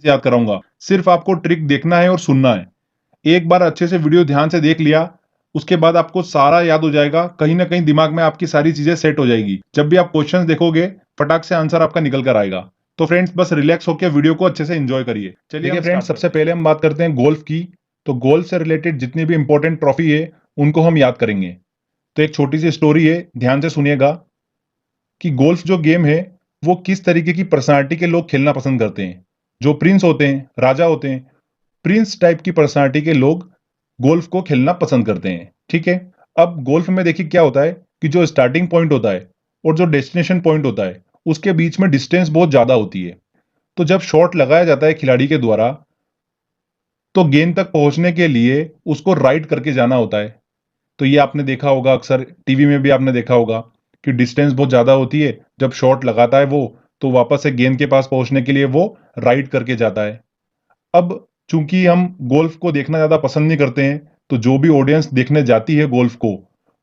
याद कराऊंगा, सिर्फ आपको ट्रिक देखना है और सुनना है। एक बार अच्छे से वीडियो ध्यान से देख लिया, उसके बाद आपको सारा याद हो जाएगा, कहीं ना कहीं दिमाग में आपकी सारी चीजें सेट हो जाएगी। जब भी आप क्वेश्चंस देखोगे, फटाक से आंसर आपका निकल कर आएगा। तो फ्रेंड्स, बस रिलैक्स होकर वीडियो को अच्छे से एंजॉय करिए। चलिए देखिए फ्रेंड्स, सबसे पहले हम बात करते हैं गोल्फ की। तो गोल्फ से रिलेटेड जितनी भी इंपॉर्टेंट ट्रॉफी है, उनको हम याद करेंगे। तो एक छोटी सी स्टोरी है, ध्यान से सुनिएगा कि गोल्फ जो गेम है, वो किस तरीके की पर्सनालिटी के लोग खेलना पसंद करते हैं। जो प्रिंस होते हैं, राजा होते हैं, प्रिंस टाइप की पर्सनालिटी के लोग गोल्फ को खेलना पसंद करते हैं। ठीक है। अब गोल्फ में देखिए क्या होता है कि जो स्टार्टिंग पॉइंट होता है और जो डेस्टिनेशन पॉइंट होता है, उसके बीच में डिस्टेंस बहुत ज्यादा होती है। तो जब शॉट लगाया जाता है खिलाड़ी के द्वारा, तो गेंद तक पहुंचने के लिए उसको राइट करके जाना होता है। तो ये आपने देखा होगा, अक्सर टीवी में भी आपने देखा होगा कि डिस्टेंस बहुत ज्यादा होती है। जब शॉट लगाता है वो, तो वापस से गेंद के पास पहुंचने के लिए वो राइट करके जाता है। अब चूंकि हम गोल्फ को देखना ज्यादा पसंद नहीं करते हैं, तो जो भी ऑडियंस देखने जाती है गोल्फ को,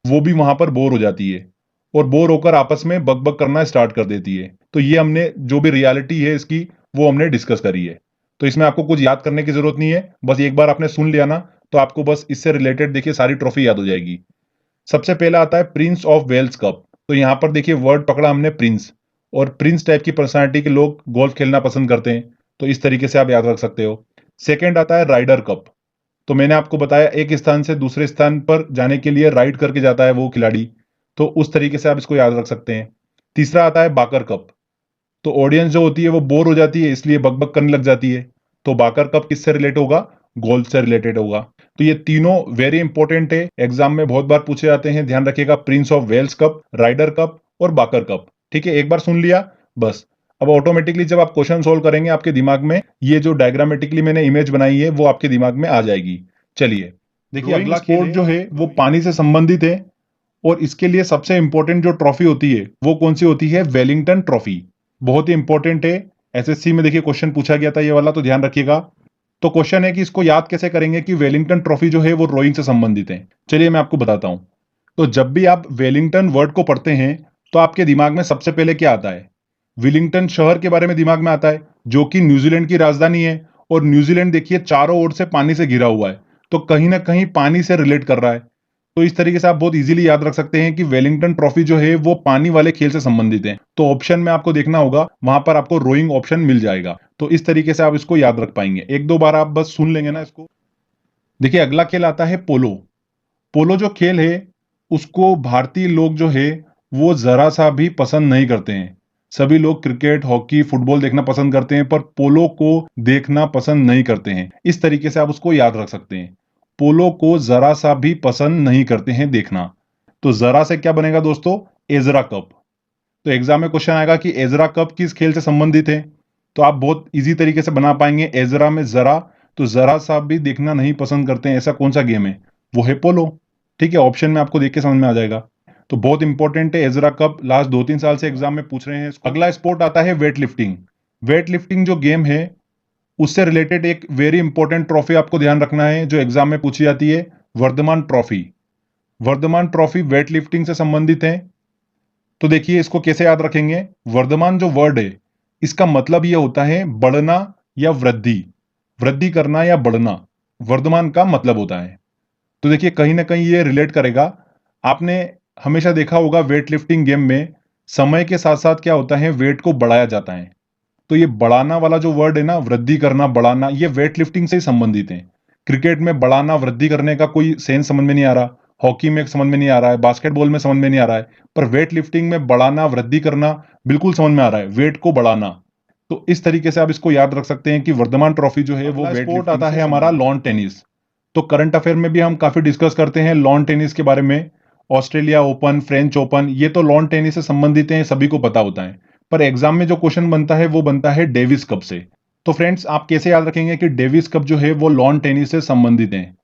वो भी वहां पर बोर हो जाती है और बोर होकर आपस में बक करना स्टार्ट कर देती है। तो ये हमने जो भी रियलिटी है इसकी, वो हमने डिस्कस करी है। तो इसमें आपको कुछ याद करने की जरूरत नहीं है, बस एक बार आपने सुन लिया ना, तो आपको बस इससे रिलेटेड देखिए सारी ट्रॉफी याद हो जाएगी। सबसे पहला आता है प्रिंस ऑफ वेल्स कप। तो यहां पर देखिए वर्ड पकड़ा हमने प्रिंस, और प्रिंस टाइप की पर्सनालिटी के लोग गोल्फ खेलना पसंद करते हैं। तो इस तरीके से आप याद रख सकते हो। सेकंड आता है राइडर कप। तो मैंने आपको बताया एक स्थान से दूसरे स्थान पर जाने के लिए राइड करके जाता है वो खिलाड़ी। तो उस तरीके से आप इसको याद रख सकते हैं। तीसरा आता है बाकर कप। तो ऑडियंस जो होती है वो बोर हो जाती है, इसलिए बक करने लग जाती है। तो बाकर कप किससे रिलेट होगा? गोल्फ से रिलेटेड होगा। तो ये तीनों वेरी इंपॉर्टेंट है, एग्जाम में बहुत बार पूछे जाते हैं। ध्यान रखिएगा, Prince of Wales Cup, Ryder Cup और बाकर कप। ठीक है, एक बार सुन लिया बस। अब ऑटोमेटिकली जब आप क्वेश्चन सोल्व करेंगे, आपके दिमाग में ये जो डायग्रामेटिकली मैंने इमेज बनाई है, वो आपके दिमाग में आ जाएगी। चलिए देखिए, अगला स्पोर्ट जो है वो पानी से संबंधित है, और इसके लिए सबसे इंपॉर्टेंट जो ट्रॉफी होती है वो कौन सी होती है? Wellington trophy. बहुत ही इंपॉर्टेंट है। एसएससी में देखिए क्वेश्चन पूछा गया था ये वाला, तो ध्यान रखिएगा। तो क्वेश्चन है कि इसको याद कैसे करेंगे कि वेलिंगटन ट्रॉफी जो है वो रोइंग से संबंधित है। चलिए मैं आपको बताता हूं। तो जब भी आप वेलिंगटन वर्ड को पढ़ते हैं, तो आपके दिमाग में सबसे पहले क्या आता है? विलिंगटन शहर के बारे में दिमाग में आता है, जो कि न्यूजीलैंड की राजधानी है। और न्यूजीलैंड देखिए चारों ओर से पानी से घिरा हुआ है, तो कहीं ना कहीं पानी से रिलेट कर रहा है। तो इस तरीके से आप बहुत इजीली याद रख सकते हैं कि वेलिंगटन ट्रॉफी जो है वो पानी वाले खेल से संबंधित है। तो ऑप्शन में आपको देखना होगा, वहां पर आपको रोइंग ऑप्शन मिल जाएगा। तो इस तरीके से आप इसको याद रख पाएंगे। एक दो बार आप बस सुन लेंगे ना इसको। देखिए अगला खेल आता है पोलो। पोलो जो खेल है, उसको भारतीय लोग जो है वो जरा सा भी पसंद नहीं करते हैं। सभी लोग क्रिकेट, हॉकी, फुटबॉल देखना पसंद करते हैं, पर पोलो को देखना पसंद नहीं करते हैं। इस तरीके से आप उसको याद रख सकते हैं। पोलो को जरा सा भी पसंद नहीं करते हैं देखना। तो जरा से क्या बनेगा दोस्तों? Ezra cup. तो एग्जाम में क्वेश्चन आएगा कि एजरा कप किस खेल से संबंधित है, तो आप बहुत इजी तरीके से बना पाएंगे। एजरा में जरा, तो जरा सा भी देखना नहीं पसंद करते हैं, ऐसा कौन सा गेम है? वो है पोलो। ठीक है, ऑप्शन में आपको देख के समझ में आ जाएगा। तो बहुत इंपॉर्टेंट है एजरा कप, लास्ट 2-3 साल से एग्जाम में पूछ रहे हैं इसको। अगला स्पोर्ट आता है वेट लिफ्टिंग। वेट लिफ्टिंग जो गेम है, उससे रिलेटेड एक वेरी इंपॉर्टेंट ट्रॉफी आपको ध्यान रखना है, जो एग्जाम में पूछी जाती है, Vardhman trophy. Vardhman trophy weight lifting से संबंधित है। तो देखिए इसको कैसे याद रखेंगे। वर्धमान जो वर्ड है, इसका मतलब यह होता है बढ़ना या वृद्धि, वृद्धि करना या बढ़ना, वर्धमान का मतलब होता है। तो देखिए कहीं ना कहीं ये रिलेट करेगा। आपने हमेशा देखा होगा वेट लिफ्टिंग गेम में समय के साथ साथ क्या होता है, वेट को बढ़ाया जाता है। तो ये बढ़ाना वाला जो वर्ड है ना, वृद्धि करना, बढ़ाना, ये वेट लिफ्टिंग से ही संबंधित है। क्रिकेट में बढ़ाना, वृद्धि करने का कोई सेंस समझ में नहीं आ रहा, हॉकी में समझ में नहीं आ रहा है, बास्केटबॉल में समझ में नहीं आ रहा है, पर वेट लिफ्टिंग में बढ़ाना, वृद्धि करना बिल्कुल समझ में आ रहा है, वेट को बढ़ाना। तो इस तरीके से आप इसको याद रख सकते हैं कि वर्धमान ट्रॉफी जो है वो वेट स्पोर्ट आता है हमारा लॉन टेनिस। तो करंट अफेयर में भी हम काफी डिस्कस करते हैं लॉन टेनिस के बारे में। ऑस्ट्रेलिया ओपन, फ्रेंच ओपन, ये तो लॉन टेनिस से संबंधित हैं, सभी को पता होता है। पर एग्जाम में जो क्वेश्चन बनता है वो बनता है डेविस कप से। तो फ्रेंड्स, आप कैसे याद रखेंगे कि डेविस कप जो है वो लॉन टेनिस से संबंधित है?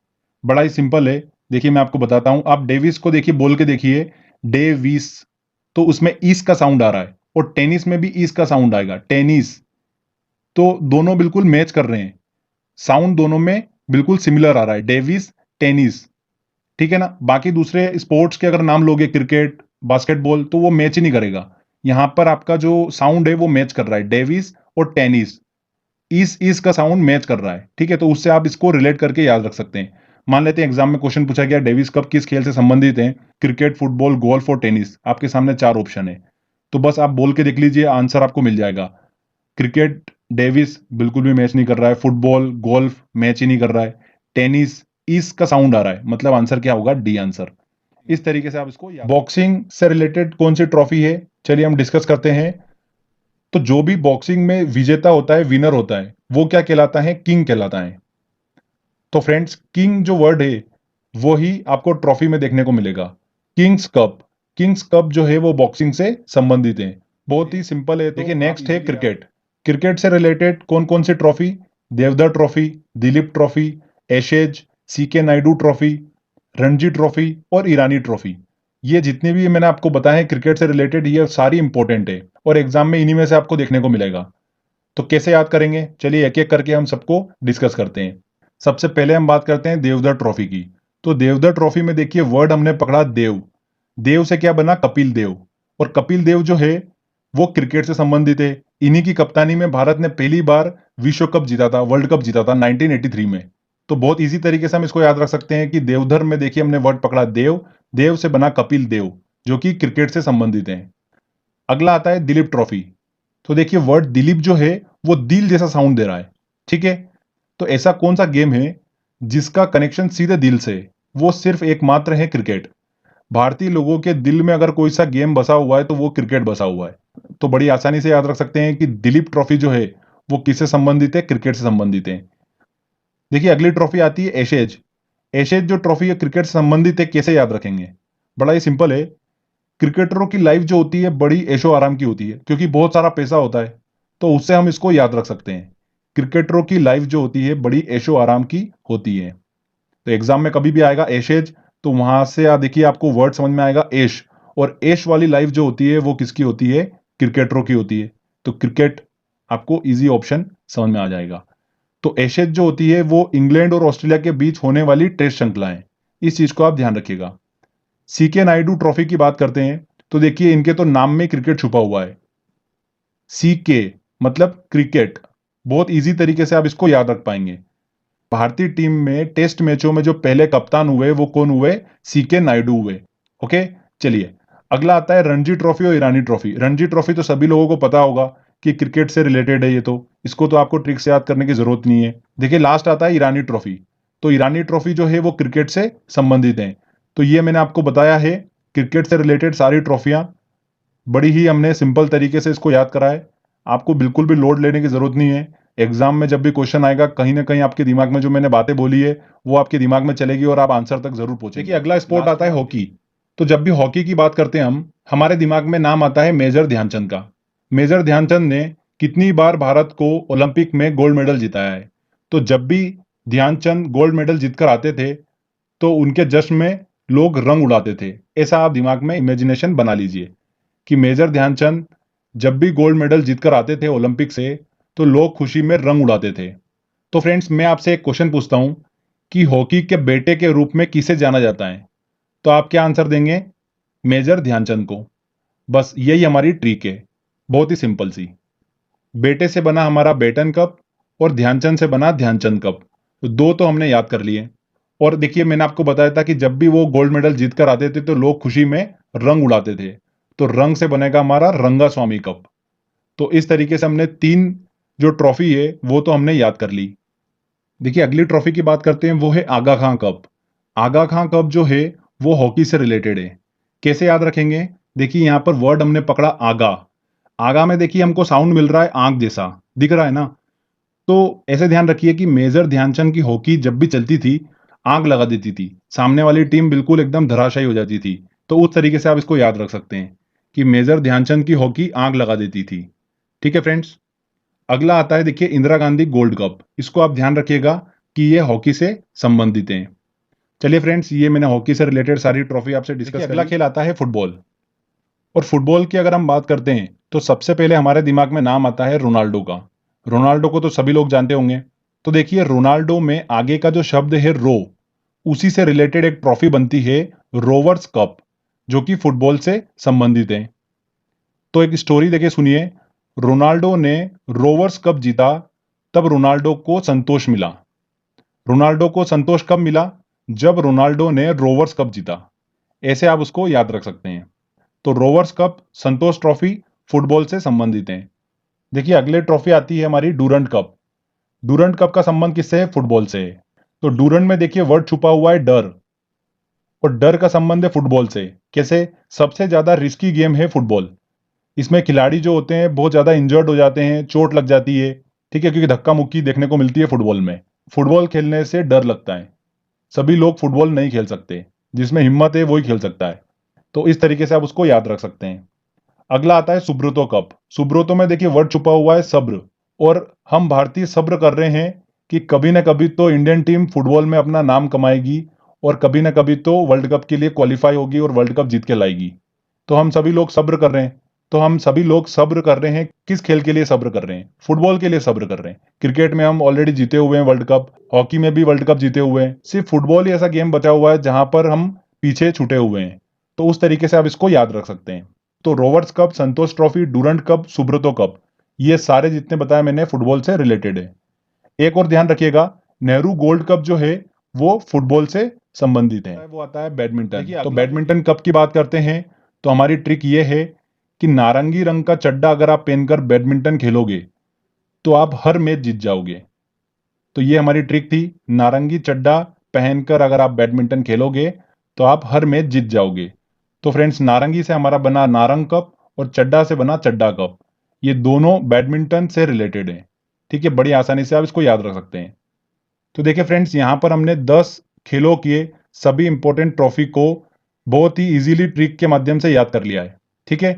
बड़ा ही सिंपल है। देखिए मैं आपको बताता हूं, आप डेविस को देखिए, बोल के देखिए, डेविस। तो उसमें ईस का साउंड आ रहा है, और टेनिस में भी ईस का साउंड आएगा, टेनिस। तो दोनों बिल्कुल मैच कर रहे हैं, साउंड दोनों में बिल्कुल सिमिलर आ रहा है, डेविस, टेनिस। ठीक है ना? बाकी दूसरे स्पोर्ट्स के अगर नाम लोगे, क्रिकेट, बास्केटबॉल, तो वो मैच ही नहीं करेगा। यहां पर आपका जो साउंड है वो मैच कर रहा है, डेविस और टेनिस। इस का साउंड मैच कर रहा है, ठीक है, तो उससे आप इसको रिलेट करके याद रख सकते हैं। मान लेते हैं एग्जाम में क्वेश्चन पूछा गया डेविस कप किस खेल से संबंधित है, क्रिकेट, फुटबॉल, गोल्फ और टेनिस। आपके सामने 4 ऑप्शन है, तो बस आप बोल के देख लीजिए, आंसर आपको मिल जाएगा। क्रिकेट, डेविस बिल्कुल भी मैच नहीं कर रहा है, फुटबॉल, गोल्फ मैच ही नहीं कर रहा है, टेनिस, इस का साउंड आ रहा है, मतलब आंसर क्या होगा, डी आंसर। इस तरीके से आप इसको बॉक्सिंग से रिलेटेड कौन सी ट्रॉफी है, चलिए हम डिस्कस करते हैं। तो जो भी बॉक्सिंग में विजेता होता है, विनर होता है, वो क्या कहलाता है, किंग कहलाता है। तो फ्रेंड्स, किंग जो वर्ड है वो ही आपको ट्रॉफी में देखने को मिलेगा। किंग्स कप, किंग्स कप जो है वो बॉक्सिंग से संबंधित है, बहुत ही सिंपल है। तो देखिए नेक्स्ट है क्रिकेट। क्रिकेट से रिलेटेड कौन कौन सी trophy, Deodhar trophy, Duleep trophy, Ashes, CK Naidu trophy, Ranji trophy और ईरानी ट्रॉफी। ये जितने भी मैंने आपको बताए हैं क्रिकेट से रिलेटेड, ये सारी इंपॉर्टेंट है और एग्जाम में इन्हीं में से आपको देखने को मिलेगा। तो कैसे याद करेंगे, चलिए एक एक करके हम सबको डिस्कस करते हैं। सबसे पहले हम बात करते हैं देवधर ट्रॉफी की। तो देवधर ट्रॉफी में देखिए वर्ड हमने पकड़ा देव। देव से क्या बना, कपिल देव। और कपिल देव जो है वो क्रिकेट से संबंधित है। इन्हीं की कप्तानी में भारत ने पहली बार विश्व कप जीता था, वर्ल्ड कप जीता था 1983 में। तो बहुत इजी तरीके से हम इसको याद रख सकते हैं कि देवधर में देखिए हमने वर्ड पकड़ा देव, देव से बना कपिल देव जो कि क्रिकेट से संबंधित है। अगला आता है दिलीप ट्रॉफी। तो देखिए वर्ड दिलीप जो है वो दिल जैसा साउंड दे रहा है, ठीक है। तो ऐसा कौन सा गेम है जिसका कनेक्शन सीधे दिल से है? वो सिर्फ एकमात्र है क्रिकेट। भारतीय लोगों के दिल में अगर कोई सा गेम बसा हुआ है तो वो क्रिकेट बसा हुआ है। तो बड़ी आसानी से याद रख सकते हैं कि दिलीप ट्रॉफी जो है वो किससे संबंधित है, क्रिकेट से संबंधित है। देखिए अगली ट्रॉफी आती है एशेज। एशेज जो ट्रॉफी है क्रिकेट से संबंधित है, कैसे याद रखेंगे, बड़ा ही सिंपल है। क्रिकेटरों की लाइफ जो होती है बड़ी ऐशो आराम की होती है, क्योंकि बहुत सारा पैसा होता है, तो उससे हम इसको याद रख सकते हैं। क्रिकेटरों की लाइफ जो होती है बड़ी ऐशो आराम की होती है। तो एग्जाम में कभी भी आएगा एशेज, तो वहां से देखिए आपको वर्ड समझ में आएगा ऐश, और ऐश वाली लाइफ जो होती है वो किसकी होती है, क्रिकेटरों की होती है। तो क्रिकेट आपको इजी ऑप्शन समझ में आ जाएगा। तो एशेज जो होती है वो इंग्लैंड और ऑस्ट्रेलिया के बीच होने वाली टेस्ट श्रृंखला है, इस चीज को आप ध्यान रखिएगा। सीके नायडू ट्रॉफी की बात करते हैं, तो देखिए इनके तो नाम में क्रिकेट छुपा हुआ है। सीके मतलब क्रिकेट, बहुत इजी तरीके से आप इसको याद रख पाएंगे। भारतीय टीम में टेस्ट मैचों में जो पहले कप्तान हुए वो कौन हुए, सीके नायडू हुए। ओके, चलिए अगला आता है रणजी ट्रॉफी और ईरानी ट्रॉफी। रणजी ट्रॉफी तो सभी लोगों को पता होगा कि क्रिकेट से रिलेटेड है, ये तो इसको तो आपको ट्रिक से याद करने की जरूरत नहीं है। देखिए लास्ट आता है ईरानी ट्रॉफी। तो ईरानी ट्रॉफी जो है वो क्रिकेट से संबंधित है। तो ये मैंने आपको बताया है क्रिकेट से रिलेटेड सारी ट्रॉफियां, बड़ी ही हमने सिंपल तरीके से इसको याद करा है। आपको बिल्कुल भी लोड लेने की जरूरत नहीं है। एग्जाम में जब भी क्वेश्चन आएगा कहीं ना कहीं आपके दिमाग में जो मैंने बातें बोली है वो आपके दिमाग में चलेगी और आप आंसर तक जरूर पहुंचेंगे। देखिए अगला स्पोर्ट आता है हॉकी। तो जब भी हॉकी की बात करते हैं हम, हमारे दिमाग में नाम आता है मेजर ध्यानचंद का। मेजर ध्यानचंद ने कितनी बार भारत को ओलंपिक में गोल्ड मेडल जिताया है। तो जब भी ध्यानचंद गोल्ड मेडल जीतकर आते थे तो उनके जश्न में लोग रंग उड़ाते थे। ऐसा आप दिमाग में इमेजिनेशन बना लीजिए कि मेजर ध्यानचंद जब भी गोल्ड मेडल जीतकर आते थे ओलंपिक से तो लोग खुशी में रंग उड़ाते थे। तो फ्रेंड्स मैं आपसे एक क्वेश्चन पूछता हूं कि हॉकी के बेटे के रूप में किसे जाना जाता है, तो आप क्या आंसर देंगे, मेजर ध्यानचंद को। बस यही हमारी ट्रिक है, बहुत ही सिंपल सी। बेटे से बना हमारा बेटन कप और ध्यानचंद से बना ध्यानचंद कप, तो दो तो हमने याद कर लिए। और देखिए मैंने आपको बताया था कि जब भी वो गोल्ड मेडल जीत कर आते थे तो लोग खुशी में रंग उड़ाते थे, तो रंग से बनेगा हमारा रंगा स्वामी कप। तो इस तरीके से हमने 3 जो ट्रॉफी है वो तो हमने याद कर ली। देखिए अगली ट्रॉफी की बात करते हैं, वो है आगा खां कप। आगा खां कप जो है वो हॉकी से रिलेटेड है। कैसे याद रखेंगे, देखिए यहां पर वर्ड हमने पकड़ा आगा। आगा में देखिए हमको साउंड मिल रहा है आंख जैसा, दिख रहा है ना। तो ऐसे ध्यान रखिए कि मेजर ध्यानचंद की हॉकी जब भी चलती थी आग लगा देती थी, सामने वाली टीम बिल्कुल एकदम धराशायी हो जाती थी। तो उस तरीके से आप इसको याद रख सकते हैं कि मेजर ध्यानचंद की हॉकी आग लगा देती थी। ठीक है फ्रेंड्स, अगला आता है देखिए इंदिरा गांधी गोल्ड कप। इसको आप ध्यान रखिएगा कि ये हॉकी से संबंधित है। चलिए फ्रेंड्स, ये मैंने हॉकी से रिलेटेड सारी ट्रॉफी आपसे डिस्कस। अगला खेल आता है फुटबॉल। और फुटबॉल की अगर हम बात करते हैं तो सबसे पहले हमारे दिमाग में नाम आता है रोनाल्डो का। रोनाल्डो को तो सभी लोग जानते होंगे। तो देखिए रोनाल्डो में आगे का जो शब्द है रो, उसी से रिलेटेड एक ट्रॉफी बनती है रोवर्स कप, जो कि फुटबॉल से संबंधित है। तो एक स्टोरी देखिए सुनिए। रोनाल्डो ने रोवर्स कप जीता तब रोनाल्डो को संतोष मिला। रोनाल्डो को संतोष कब मिला? जब रोनाल्डो ने रोवर्स कप जीता। ऐसे आप उसको याद रख सकते हैं। तो Rovers cup, Santosh trophy football से संबंधित हैं। देखिए अगले ट्रॉफी आती है हमारी डूरंड कप। डूरंड कप का संबंध किससे है? फुटबॉल से है। तो डूरंड में देखिए वर्ड छुपा हुआ है डर, और डर का संबंध है फुटबॉल से। कैसे? सबसे ज्यादा रिस्की गेम है फुटबॉल। इसमें खिलाड़ी जो होते हैं बहुत ज्यादा इंजर्ड हो जाते हैं, चोट लग जाती है, ठीक है, क्योंकि धक्का मुक्की देखने को मिलती है फुटबॉल में। फुटबॉल खेलने से डर लगता है। सभी लोग फुटबॉल नहीं खेल सकते, जिसमें हिम्मत है वही खेल सकता है। तो इस तरीके से आप उसको याद रख सकते हैं। अगला आता है सुब्रतो कप। सुब्रतो में देखिए वर्ड छुपा हुआ है सब्र, और हम भारतीय सब्र कर रहे हैं कि कभी ना कभी तो इंडियन टीम फुटबॉल में अपना नाम कमाएगी, और कभी ना कभी तो वर्ल्ड कप के लिए क्वालिफाई होगी और वर्ल्ड कप जीत के लाएगी। तो हम सभी लोग सब्र कर रहे हैं। तो हम सभी लोग सब्र कर रहे हैं। किस खेल के लिए सब्र कर रहे हैं? फुटबॉल के लिए सब्र कर रहे हैं। क्रिकेट में हम ऑलरेडी जीते हुए हैं वर्ल्ड कप, हॉकी में भी वर्ल्ड कप जीते हुए हैं। सिर्फ फुटबॉल ही ऐसा गेम बचा हुआ है जहां पर हम पीछे छूटे हुए हैं। तो उस तरीके से आप इसको याद रख सकते हैं। तो Rovers cup, Santosh trophy, Durand cup, Subroto cup, ये सारे जितने बताया मैंने फुटबॉल से रिलेटेड है। एक और ध्यान रखिएगा, नेहरू गोल्ड कप जो है वो फुटबॉल से संबंधित है। वो आता है बैडमिंटन। तो बैडमिंटन कप की बात करते हैं तो हमारी ट्रिक ये है कि नारंगी रंग का चड्डा अगर आप पहनकर बैडमिंटन खेलोगे तो आप हर मैच जीत जाओगे। तो ये हमारी ट्रिक थी, नारंगी चड्डा पहनकर अगर आप बैडमिंटन खेलोगे तो आप हर मैच जीत जाओगे। तो फ्रेंड्स, नारंगी से हमारा बना नारंग कप और चड्डा से बना चड्डा कप। ये दोनों बैडमिंटन से रिलेटेड है। ठीक है, बड़ी आसानी से आप इसको याद रख सकते हैं। तो देखिए फ्रेंड्स, यहाँ पर हमने 10 खेलों के सभी इंपॉर्टेंट ट्रॉफी को बहुत ही इजीली ट्रिक के माध्यम से याद कर लिया है। ठीक है,